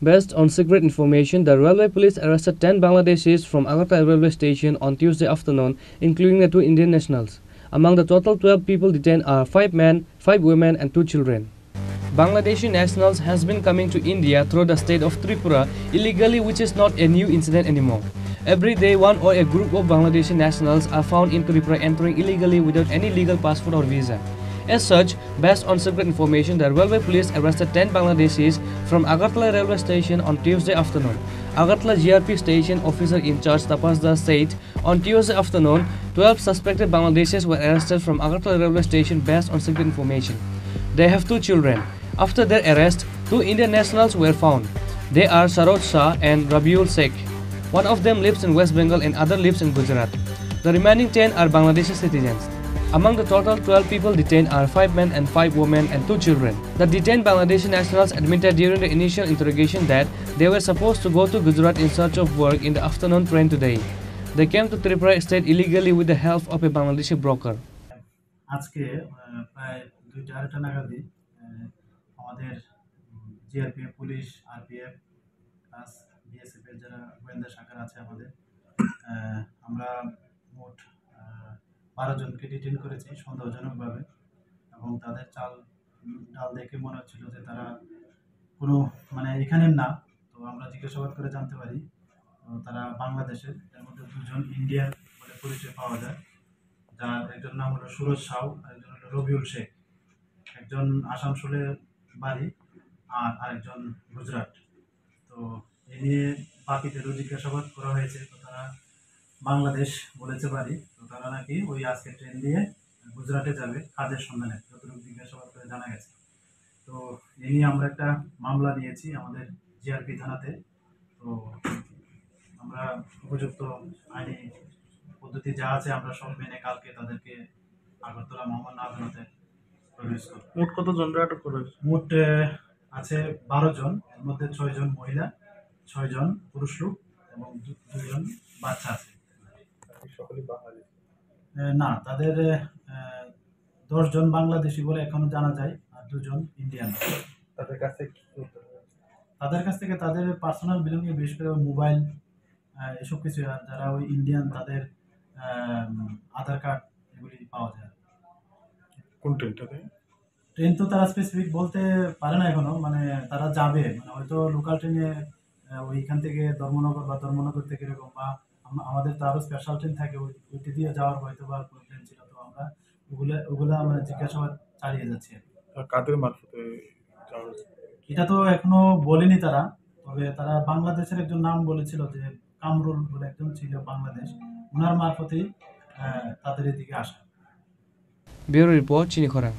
Based on secret information, the railway police arrested 10 Bangladeshis from Agartala railway station on Tuesday afternoon, including the 2 Indian nationals. Among the total 12 people detained are 5 men, 5 women and 2 children. Bangladeshi nationals has been coming to India through the state of Tripura illegally, which is not a new incident anymore. Every day, one or a group of Bangladeshi nationals are found in Tripura entering illegally without any legal passport or visa. As such, based on secret information, the railway police arrested 10 Bangladeshis from Agartala railway station on Tuesday afternoon. Agartala GRP station officer in charge Tapas Das said on Tuesday afternoon, 12 suspected Bangladeshis were arrested from Agartala railway station based on secret information. They have 2 children. After their arrest, 2 Indian nationals were found. They are Saroj Shah and Rabiul Sheikh. One of them lives in West Bengal and other lives in Gujarat. The remaining 10 are Bangladeshi citizens. Among the total 12 people detained are 5 men and 5 women and 2 children. The detained Bangladeshi nationals admitted during the initial interrogation that they were supposed to go to Gujarat in search of work in the afternoon train today. They came to Tripura state illegally with the help of a Bangladeshi broker. আজকে প্রায় 2-2.5 নাগাদই আমাদের GRPF police RPF plus BSF এর যারা গোয়েন্দা শাখার আছে আমাদের আমরা মোট 12 জনকে ডিটেইন করেছি সন্দেহজনকভাবে এবং তাদের ডাল দেখে মনে হচ্ছিল যে তারা কোনো মানে এখানের না। তো আমরা জিজ্ঞাসাবাদ করে জানতে পারি তারা বাংলাদেশের। এর মধ্যে 2 জন ইন্ডিয়ার বলে পরিচয় পাওয়া যায়, যার একজন নাম হলো সুরজ সাউ আর একজন হলো রবিউল শেখ। একজন আসানসোলে বাড়ি আর আরেকজন গুজরাট। তো এ নিয়ে বাকিদেরও জিজ্ঞাসাবাদ করা হয়েছে। তো তারা বাংলাদেশ বলেছে বাড়ি। তো তারা নাকি ওই আজকে ট্রেন দিয়ে গুজরাটে যাবে কাজের সন্ধানে, যতটুকু জিজ্ঞাসাবাদ করে জানা গেছে। তো এ নিয়ে আমরা একটা মামলা নিয়েছি আমাদের জিআরপি থানাতে। তো আমরা উপযুক্ত আইনি পদ্ধতি যা আছে আমরা সব মেনে কালকে তাদেরকে আগরতলা মহামান্য আদালতে প্রডিউস করব। মোট কতজন আটক করা হয়েছে? মোট আছে 12 জন, এর মধ্যে 6 জন মহিলা, 6 জন পুরুষ লোক এবং 2 জন বাচ্চা আছে। সকলেই বাঙালি? না, তাদের 10 জন বাংলাদেশি বলে এখনো জানা যায় আর 2 জন ইন্ডিয়ান। তাদের কাছে তাদের কাছ থেকে তাদের পার্সোনাল বিলঙ্গিং বিশেষ করে মোবাইল এসব কিছু, আর যারা ওই ইন্ডিয়ান তাদের আধার কার্ড এগুলি পাওয়া যায়। কোন ট্রেনটাতে? ট্রেন তো তারা স্পেসিফিক বলতে পারে না এখনো, মানে তারা যাবে মানে হয়তো লোকাল ট্রেনে ওইখান থেকে ধর্মনগর বা ধর্মনগর থেকে এরকম, বা আমাদের তো আরও স্পেশাল ট্রেন থাকে ওইটি দিয়ে যাওয়ার হয়তো বা কোনো ট্রেন ছিল। তো আমরা ওগুলা মানে জিজ্ঞাসাবাদ চালিয়ে যাচ্ছি। কাদের মারফতে যাওয়া হয়েছে? এটা তো এখনো বলেনি তারা, তবে তারা বাংলাদেশের একজন নাম বলেছিল যে কামরুল বলে একজন ছিল বাংলাদেশ, ওনার মারফতেই তাদের এদিকে আসা। ব্যুরো রিপোর্ট, চিনি খরা।